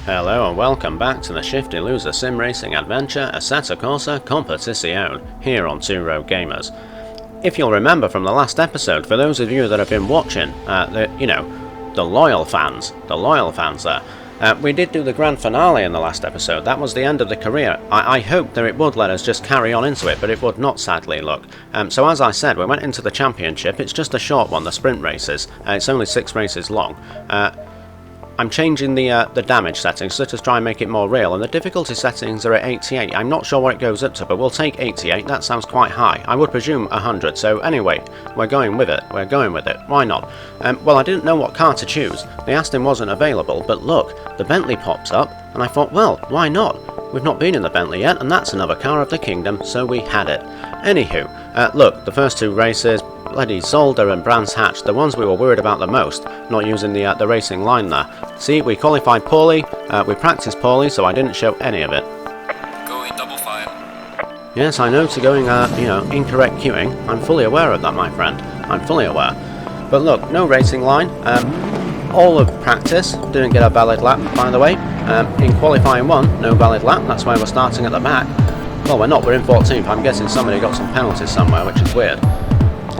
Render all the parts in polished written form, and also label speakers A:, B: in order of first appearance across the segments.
A: Hello and welcome back to the Shifty Loser Sim Racing Adventure Assetto Corsa Competizione here on Two Road Gamers. If you'll remember from the last episode, for those of you that have been watching, the loyal fans there, we did do the grand finale in the last episode. That was the end of the career. I hoped that it would let us just carry on into it, but it would not, sadly, look. So as I said, we went into the championship. It's just a short one, the sprint races. It's only 6 races long. I'm changing the damage settings so to try and make it more real, and the difficulty settings are at 88. I'm not sure what it goes up to, but we'll take 88. That sounds quite high. I would presume 100. So anyway, we're going with it. Why not? Well, I didn't know what car to choose. The Aston wasn't available, but look, the Bentley pops up, and I thought, well, why not? We've not been in the Bentley yet, and that's another car of the kingdom, so we had it. Anywho, look, the first 2 races, bloody Zolder and Brands Hatch, the ones we were worried about the most, not using the racing line there. See, we qualified poorly, we practiced poorly, so I didn't show any of it.
B: Going double file.
A: Yes, I know to going, incorrect queuing. I'm fully aware of that, my friend. I'm fully aware. But look, no racing line. All of practice, didn't get a valid lap, by the way. In qualifying 1, no valid lap, that's why we're starting at the back. Well, we're not, we're in 14th. I'm guessing somebody got some penalties somewhere, which is weird.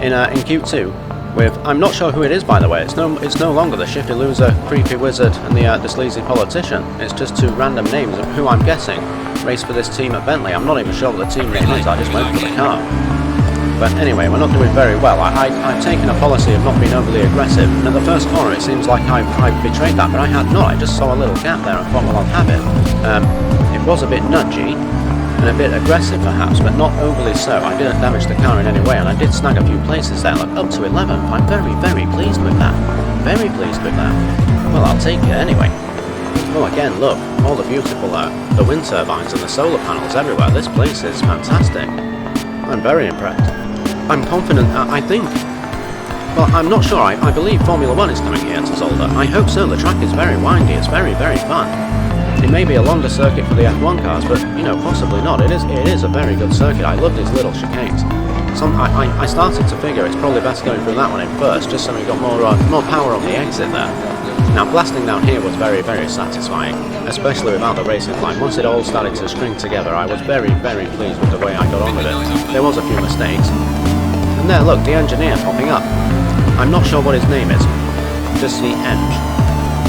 A: In Q2, with, I'm not sure who it is, by the way. It's no longer the Shifty Loser, Creepy Wizard, and the Sleazy Politician. It's just 2 random names of who I'm guessing race for this team at Bentley. I'm not even sure what the team name is. I just went for the car. But anyway, we're not doing very well. I've taken a policy of not being overly aggressive, and at the first corner it seems like I've betrayed that, but I had not. I just saw a little gap there and thought, well, I'll have it. It was a bit nudgy and a bit aggressive perhaps, but not overly so. I didn't damage the car in any way, and I did snag a few places there, like up to 11th. I'm very, very pleased with that. Very pleased with that. Well, I'll take it anyway. Oh, again, look, all the beautiful the wind turbines and the solar panels everywhere. This place is fantastic. I'm very impressed. I'm confident, I think. Well, I'm not sure. I believe Formula 1 is coming here to Zolder. I hope so. The track is very windy. It's very, very fun. It may be a longer circuit for the F1 cars, but, possibly not. It is a very good circuit. I love these little chicanes. I started to figure it's probably best going through that one in first, just so we got more power on the exit there. Now, blasting down here was very, very satisfying, especially without the racing line. Once it all started to string together, I was very, very pleased with the way I got on with it. There was a few mistakes. And there, look, the engineer popping up. I'm not sure what his name is. Just the Eng.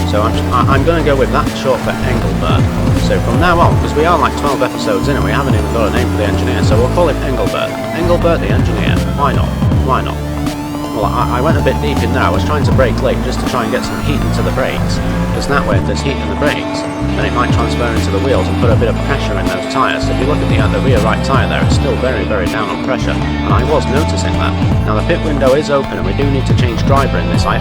A: So I'm going to go with that short for Engelbert. So from now on, because we are like 12 episodes in and we haven't even got a name for the engineer, so we'll call him Engelbert. Engelbert the engineer. Why not? Why not? Well, I went a bit deep in there. I was trying to brake late just to try and get some heat into the brakes. Because that way, if there's heat in the brakes, then it might transfer into the wheels and put a bit of pressure in those tyres. So if you look at the rear right tyre there, it's still very, very down on pressure. And I was noticing that. Now, the pit window is open and we do need to change driver in this. I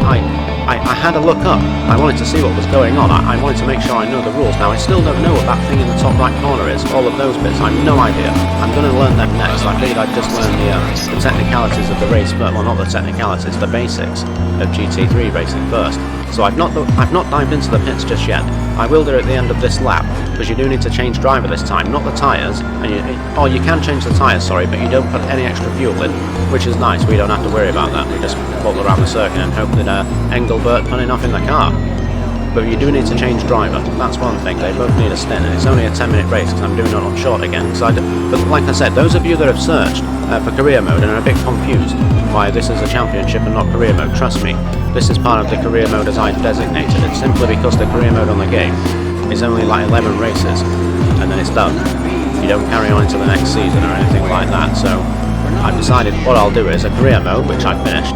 A: had a look up. I wanted to see what was going on. I wanted to make sure I know the rules. Now, I still don't know what that thing in the top right corner is. All of those bits, I have no idea. I'm going to learn them next. I figured I'd just learn the technicalities of the race, well, not the technicalities, the basics of GT3 racing first. So I've not dived into the pits just yet. I will do it at the end of this lap, because you do need to change driver this time, not the tyres. Or you can change the tyres, sorry, but you don't put any extra fuel in, which is nice. We don't have to worry about that. We just bobble around the circuit and hope that Engelbert put enough in the car. But you do need to change driver. That's one thing. They both need a stint, and it's only a 10-minute race because I'm doing it on short again. But like I said, those of you that have searched for career mode and are a bit confused why this is a championship and not career mode, trust me, this is part of the career mode as I've designated it, simply because the career mode on the game is only like 11 races, and then it's done. You don't carry on into the next season or anything like that, so I've decided what I'll do is a career mode, which I've finished.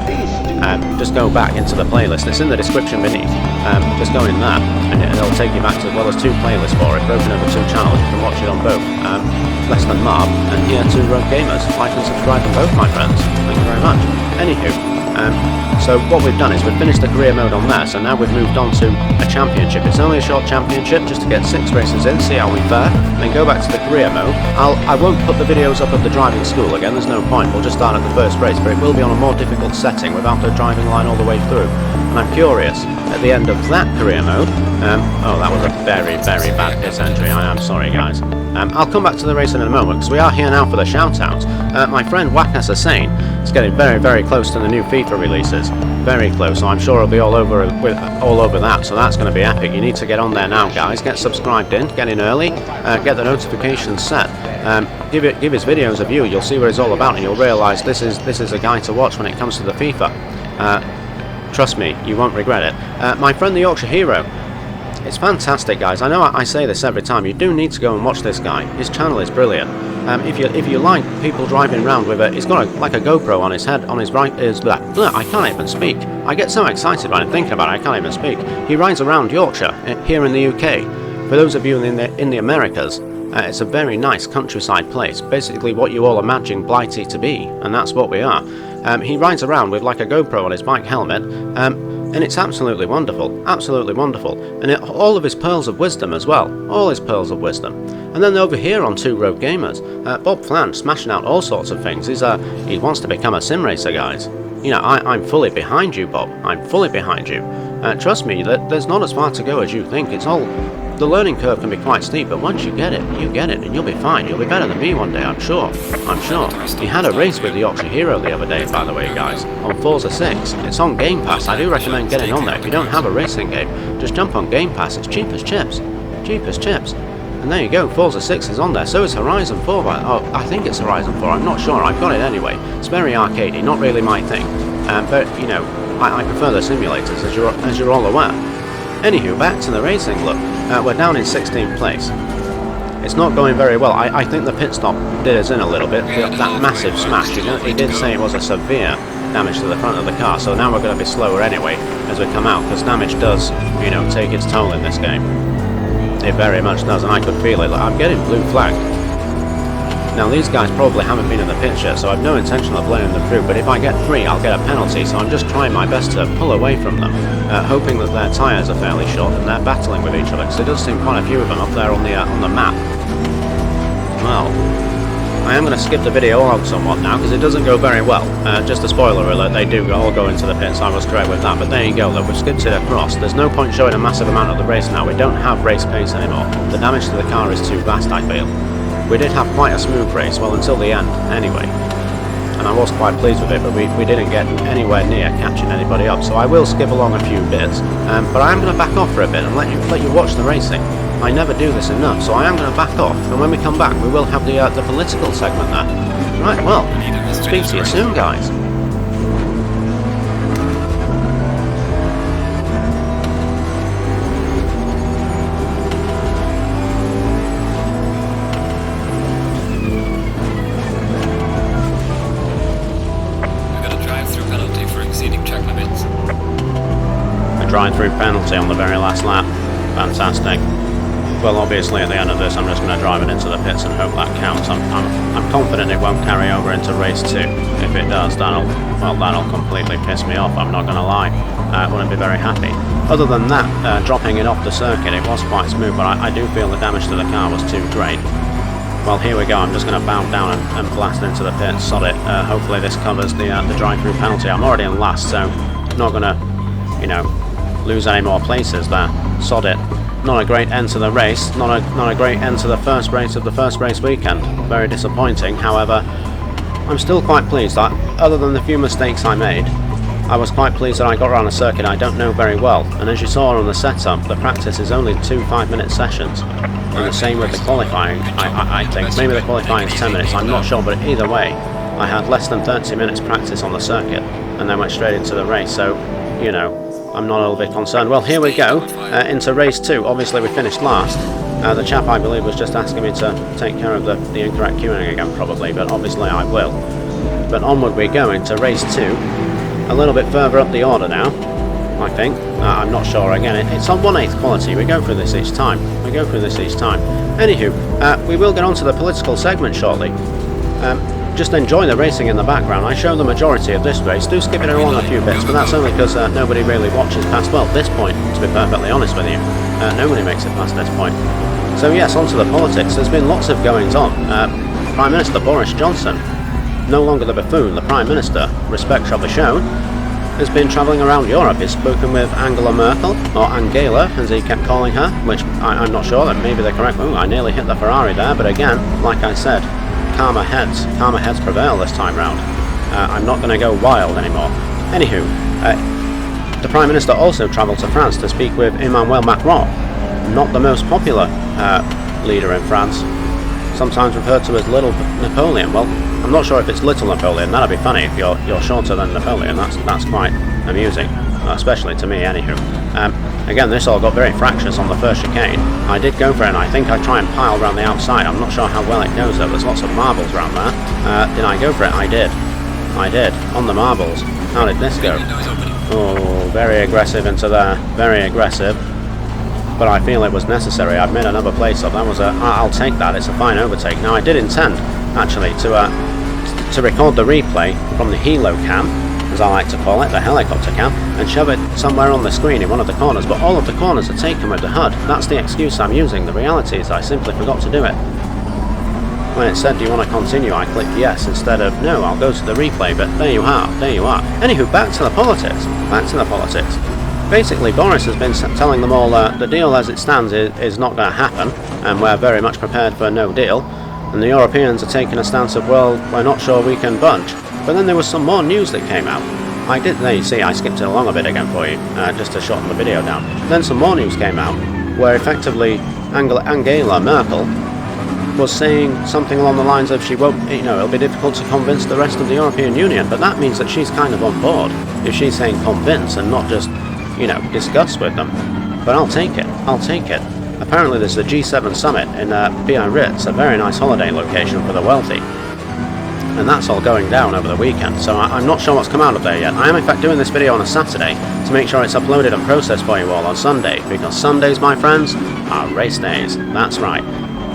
A: Just go back into the playlist. It's in the description beneath. Just go in there, and it'll take you back to, well, there's 2 playlists for it, broken over 2 channels. You can watch it on both. Less Than Marb and here Two Road Gamers. Like and subscribe to both, my friends. Thank you very much. Anywho, so what we've done is we've finished the career mode on there, so now we've moved on to a championship. It's only a short championship, just to get 6 races in, see how we fare, and then go back to the career mode. I won't put the videos up of the driving school again, there's no point. We'll just start at the first race, but it will be on a more difficult setting without the driving line all the way through. And I'm curious, at the end of that career mode, oh, that was a very, very bad pit entry. I am sorry, guys. I'll come back to the race in a moment, because we are here now for the shout-outs. My friend Wakas Hussain is getting very, very close to the new FIFA FIFA releases. Very close, so I'm sure it'll be all over that, so that's going to be epic. You need to get on there now, guys. Get subscribed in, get in early, get the notifications set. Give his videos a view. You'll see what it's all about, and you'll realise this is a guy to watch when it comes to the FIFA. Trust me, you won't regret it. My friend the Yorkshire Hero. It's fantastic, guys. I know I say this every time. You do need to go and watch this guy. His channel is brilliant. If you like people driving around with it, he's got like a GoPro on his head, on his right. I can't even speak. I get so excited when I'm thinking about it. I can't even speak. He rides around Yorkshire here in the UK. For those of you in the Americas, it's a very nice countryside place. Basically, what you all imagine Blighty to be, and that's what we are. He rides around with like a GoPro on his bike helmet. And it's absolutely wonderful, absolutely wonderful. And all of his pearls of wisdom as well, all his pearls of wisdom. And then over here on Two Road Gamers, Bob Flan smashing out all sorts of things. He wants to become a sim racer, guys. You know, I'm fully behind you, Bob. I'm fully behind you. Trust me, there's not as far to go as you think. The learning curve can be quite steep, but once you get it, and you'll be fine. You'll be better than me one day, I'm sure. I'm sure. He had a race with the Yorkshire Hero the other day, by the way, guys, on Forza 6. It's on Game Pass. I do recommend getting on there. If you don't have a racing game, just jump on Game Pass. It's cheap as chips. Cheap as chips. And there you go, Forza 6 is on there. So is Horizon 4. I think it's Horizon 4. I'm not sure. I've got it anyway. It's very arcadey, not really my thing. But, you know, I prefer the simulators, as you're all aware. Anywho, back to the racing. Look, we're down in 16th place. It's not going very well. I think the pit stop did us in a little bit. That massive smash, he did say it was a severe damage to the front of the car, so now we're going to be slower anyway as we come out, because damage does, you know, take its toll in this game. It very much does, and I could feel it. Like, I'm getting blue flag. Now these guys probably haven't been in the pit yet, so I've no intention of letting them through, but if I get free I'll get a penalty, so I'm just trying my best to pull away from them, hoping that their tyres are fairly short and they're battling with each other, because there does seem quite a few of them up there on the map. Well, I am going to skip the video on somewhat now, because it doesn't go very well. Just a spoiler alert, they do all go into the pits, I was correct with that, but there you go, look, we've skipped it across. There's no point showing a massive amount of the race now. We don't have race pace anymore. The damage to the car is too vast, I feel. We did have quite a smooth race, well, until the end, anyway. And I was quite pleased with it, but we didn't get anywhere near catching anybody up, so I will skip along a few bits. But I am going to back off for a bit and let you watch the racing. I never do this enough, so I am going to back off, and when we come back, we will have the political segment there. Right, well, speak to you soon, guys. Drive-through penalty on the very last lap. Fantastic. Well, obviously at the end of this I'm just going to drive it into the pits and hope that counts. I'm confident it won't carry over into race 2. If it does, that'll completely piss me off, I'm not going to lie. I wouldn't be very happy. Other than that, dropping it off the circuit, it was quite smooth, but I do feel the damage to the car was too great. Well, here we go. I'm just going to bound down and blast into the pits. Sod it. Hopefully this covers the drive-through penalty. I'm already in last, so not going to, you know, lose any more places there. Sod it. Not a great end to the race, not a great end to the first race of the first race weekend. Very disappointing. However, I'm still quite pleased that, other than the few mistakes I made, I was quite pleased that I got around a circuit I don't know very well. And as you saw on the setup, the practice is only 2 5-minute sessions. And the same with the qualifying, I think. Maybe the qualifying is 10 minutes, I'm not sure, but either way, I had less than 30 minutes practice on the circuit, and then went straight into the race, so, you know, I'm not a little bit concerned. Well, here we go, into race 2. Obviously we finished last. The chap, I believe, was just asking me to take care of the incorrect queuing again, probably, but obviously I will. But onward we go into race 2, a little bit further up the order now, I think. I'm not sure, again, it's on 1/8 quality. We go through this each time. Anywho, we will get on to the political segment shortly. Just enjoy the racing in the background. I show the majority of this race. Do skip it along a few bits, but that's only because nobody really watches past, well, this point, to be perfectly honest with you. Nobody makes it past this point. So yes, on to the politics. There's been lots of goings on. Prime Minister Boris Johnson, no longer the buffoon, the Prime Minister, respect shall be shown, has been travelling around Europe. He's spoken with Angela Merkel, or Angela, as he kept calling her, which I'm not sure, that maybe the correct... Ooh, I nearly hit the Ferrari there, but again, like I said, calmer heads prevail this time round. I'm not going to go wild anymore. Anywho, the Prime Minister also travelled to France to speak with Emmanuel Macron, not the most popular leader in France, sometimes referred to as Little Napoleon. Well, I'm not sure if it's Little Napoleon. That'd be funny if you're shorter than Napoleon. That's quite amusing, especially to me. Anywho, again, this all got very fractious on the first chicane. I did go for it, and I think I try and pile around the outside. I'm not sure how well it goes though. There's lots of marbles around there. Did I go for it? I did. On the marbles. How did this go? Oh, very aggressive into there. Very aggressive. But I feel it was necessary. I've made another place up. That was I'll take that. It's a fine overtake. Now I did intend, actually, to record the replay from the helo cam, as I like to call it, the helicopter cam, and shove it somewhere on the screen in one of the corners. But all of the corners are taken with the HUD. That's the excuse I'm using. The reality is I simply forgot to do it. When it said, do you want to continue, I clicked yes instead of no, I'll go to the replay. But there you are. Anywho, back to the politics. Basically, Boris has been telling them all the deal as it stands is not going to happen, and we're very much prepared for no deal. And the Europeans are taking a stance of, well, we're not sure we can budge. But then there was some more news that came out. There you see, I skipped it along a bit again for you, just to shorten the video down. Then some more news came out, where effectively Angela Merkel was saying something along the lines of she won't, it'll be difficult to convince the rest of the European Union, but that means that she's kind of on board, if she's saying convince and not just discuss with them. But I'll take it. Apparently there's the G7 summit in Biarritz, a very nice holiday location for the wealthy. And that's all going down over the weekend, so I'm not sure what's come out of there yet. I am in fact doing this video on a Saturday to make sure it's uploaded and processed for you all on Sunday, because Sundays, my friends, are race days. That's right.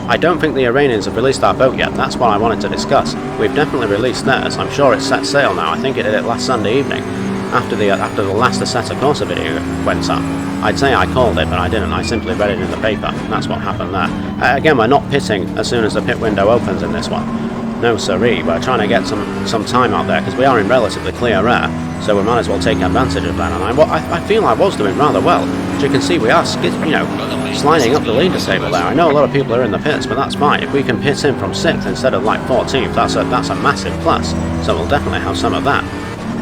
A: I don't think the Iranians have released our boat yet. That's what I wanted to discuss. We've definitely released theirs. I'm sure it's set sail now. I think it did it last Sunday evening, after the last Assetto Corsa video went up. I'd say I called it, but I didn't. I simply read it in the paper. That's what happened there. Again, we're not pitting as soon as the pit window opens in this one. No siree. We're trying to get some time out there, because we are in relatively clear air, so we might as well take advantage of that. And I feel I was doing rather well. As you can see, we are sliding up the leaders table there. I know a lot of people are in the pits, but that's fine. If we can pit in from 6th instead of like 14th, that's a massive plus. So we'll definitely have some of that.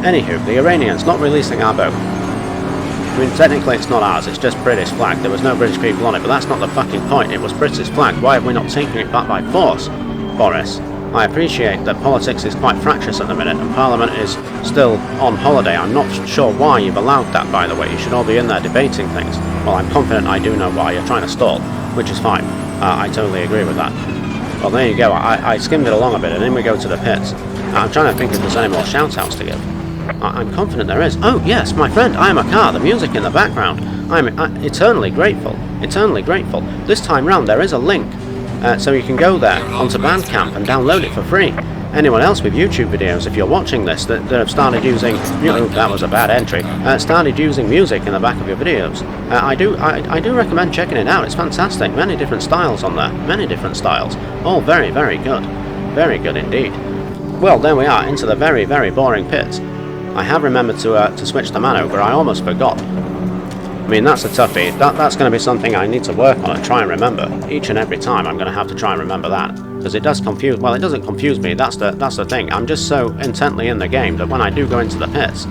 A: Anywho, the Iranians not releasing our boat. I mean, technically it's not ours, it's just British flag. There was no British people on it, but that's not the fucking point. It was British flag. Why have we not taken it back by force, Boris? I appreciate that politics is quite fractious at the minute, and Parliament is still on holiday. I'm not sure why you've allowed that, by the way. You should all be in there debating things. Well, I'm confident I do know why. You're trying to stall, which is fine. I totally agree with that. Well, there you go. I skimmed it along a bit, and then we go to the pits. I'm trying to think if there's any more shout-outs to give. I'm confident there is. Oh, yes, my friend, I am a car. The music in the background. I'm eternally grateful. Eternally grateful. This time round, there is a link. So you can go there onto Bandcamp and download it for free. Anyone else with YouTube videos, if you're watching this, that have started using, that was a bad entry, started using music in the back of your videos, I do recommend checking it out. It's fantastic. Many different styles on there. Many different styles. All very, very good. Very good indeed. Well, there we are, into the very, very boring pits. I have remembered to switch the man over. I almost forgot. I mean, that's a toughie. That's going to be something I need to work on and try and remember. Each and every time I'm going to have to try and remember that. Because it does confuse... Well, it doesn't confuse me. That's the thing. I'm just so intently in the game that when I do go into the pits,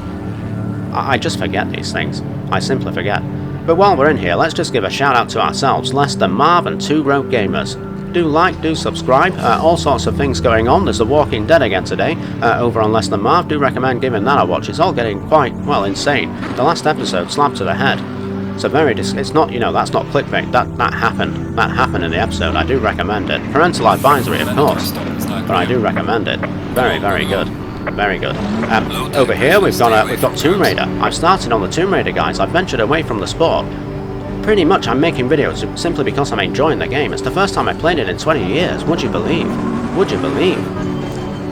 A: I just forget these things. I simply forget. But while we're in here, let's just give a shout out to ourselves, Less Than Marv and Two Rogue Gamers. Do like, do subscribe, all sorts of things going on. There's The Walking Dead again today, over on Less Than Marv. Do recommend giving that a watch. It's all getting quite, well, insane. The last episode, slapped to the head. It's a very, it's not, that's not clickbait. That happened. That happened in the episode. I do recommend it. Parental advisory, of course, but I do recommend it. Very, very good. Very good. Over here we've got Tomb Raider. I've started on the Tomb Raider, guys. I've ventured away from the sport. Pretty much I'm making videos simply because I'm enjoying the game. It's the first time I played it in 20 years. Would you believe? Would you believe?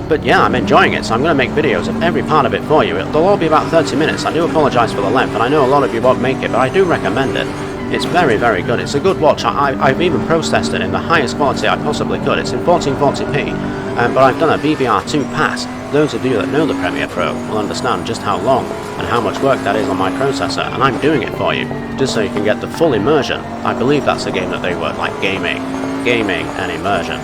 A: But yeah, I'm enjoying it, so I'm going to make videos of every part of it for you. They'll all be about 30 minutes. I do apologise for the length, and I know a lot of you won't make it, but I do recommend it. It's very, very good. It's a good watch. I've even processed it in the highest quality I possibly could. It's in 1440p, but I've done a BBR2 pass. Those of you that know the Premiere Pro will understand just how long and how much work that is on my processor, and I'm doing it for you, just so you can get the full immersion. I believe that's a game that they were like gaming and immersion.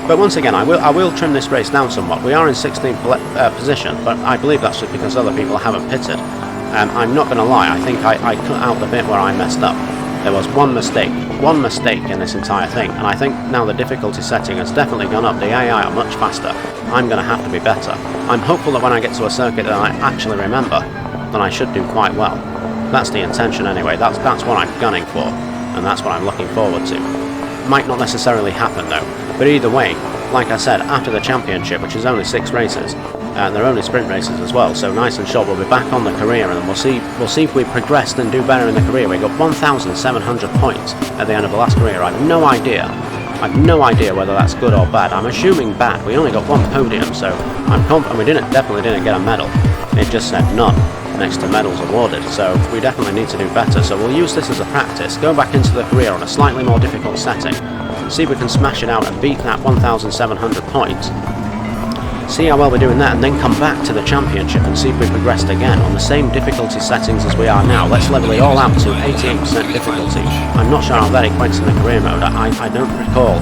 A: But once again, I will trim this race down somewhat. We are in 16th position, but I believe that's just because other people haven't pitted. I'm not going to lie, I think I cut out the bit where I messed up. There was one mistake in this entire thing, and I think now the difficulty setting has definitely gone up. The AI are much faster. I'm going to have to be better. I'm hopeful that when I get to a circuit that I actually remember, then I should do quite well. That's the intention anyway. That's what I'm gunning for, and that's what I'm looking forward to. Might not necessarily happen though, but either way, like I said, after the championship, which is only 6 races, they're only sprint races as well, so nice and short. We'll be back on the career, and we'll see if we progressed and do better in the career. We got 1,700 points at the end of the last career. I have no idea whether that's good or bad. I'm assuming bad. We only got 1 podium, so I'm confident. We definitely didn't get a medal. It just said none next to medals awarded, so we definitely need to do better. So we'll use this as a practice, go back into the career on a slightly more difficult setting, see if we can smash it out and beat that 1,700 points. See how well we're doing that, and then come back to the championship and see if we progressed again on the same difficulty settings as we are now. Let's level it all out to 88% difficulty. I'm not sure how that equates in the career mode. I don't recall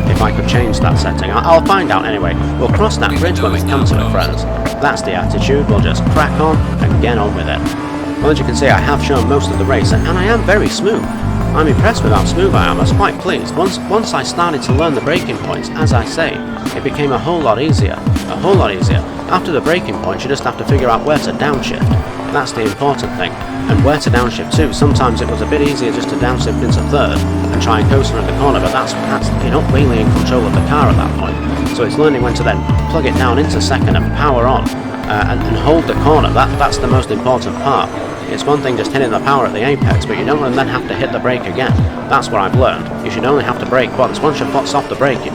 A: if I could change that setting. I'll find out anyway. We'll cross that bridge when we come to it, friends. That's the attitude. We'll just crack on and get on with it. Well, as you can see, I have shown most of the race, and I am very smooth. I'm impressed with how smooth I am. I was quite pleased. Once I started to learn the braking points, as I say, it became a whole lot easier. After the braking points, you just have to figure out where to downshift. That's the important thing. And where to downshift too. Sometimes it was a bit easier just to downshift into 3rd and try and coast around the corner, but that's you're not really in control of the car at that point. So it's learning when to then plug it down into 2nd and power on and hold the corner. That's the most important part. It's one thing just hitting the power at the apex, but you don't want to then have to hit the brake again. That's what I've learned. You should only have to brake once. Once your foot's off the brake, that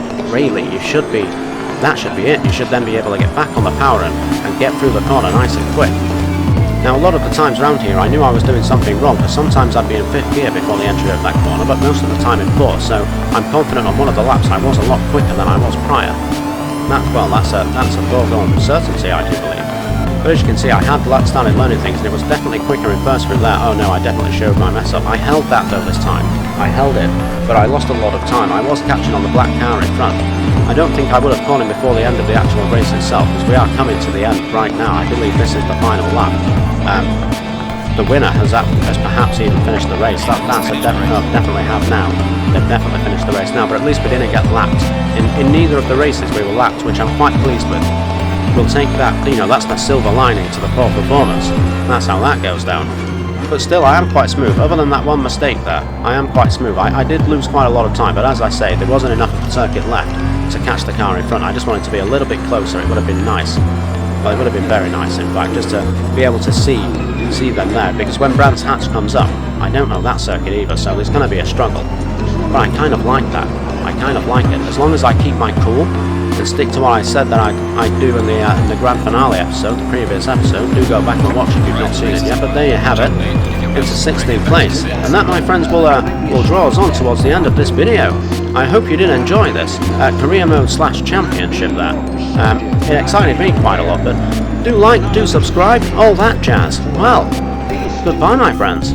A: should be it. You should then be able to get back on the power and get through the corner nice and quick. Now, a lot of the times around here, I knew I was doing something wrong, because sometimes I'd be in 5th gear before the entry of that corner, but most of the time in 4th, so I'm confident on one of the laps I was a lot quicker than I was prior. That's a foregone certainty, I do believe. But as you can see, I had started learning things, and it was definitely quicker in 1st through there. Oh no, I definitely showed my mess up. I held that though this time. I held it, but I lost a lot of time. I was catching on the black car in front. I don't think I would have caught him before the end of the actual race itself, because we are coming to the end right now. I believe this is the final lap. The winner has perhaps even finished the race. That's definitely have now. They've definitely finished the race now, but at least we didn't get lapped. In neither of the races we were lapped, which I'm quite pleased with. We'll take that, that's the silver lining to the poor performance. That's how that goes down. But still, I am quite smooth. Other than that one mistake there, I am quite smooth. I did lose quite a lot of time, but as I say, there wasn't enough of the circuit left to catch the car in front. I just wanted to be a little bit closer. It would have been nice. Well, it would have been very nice, in fact, just to be able to see them there. Because when Brands Hatch comes up, I don't know that circuit either, so there's going to be a struggle. But I kind of like that. I kind of like it. As long as I keep my cool and stick to what I said that I'd do in the grand finale episode, the previous episode. Do go back and watch if you've not seen it yet. But there you have it. It's a 16th place, and that, my friends, will draw us on towards the end of this video. I hope you did enjoy this career mode / championship there. It excited me quite a lot, but do like, do subscribe, all that jazz. Well, goodbye, my friends.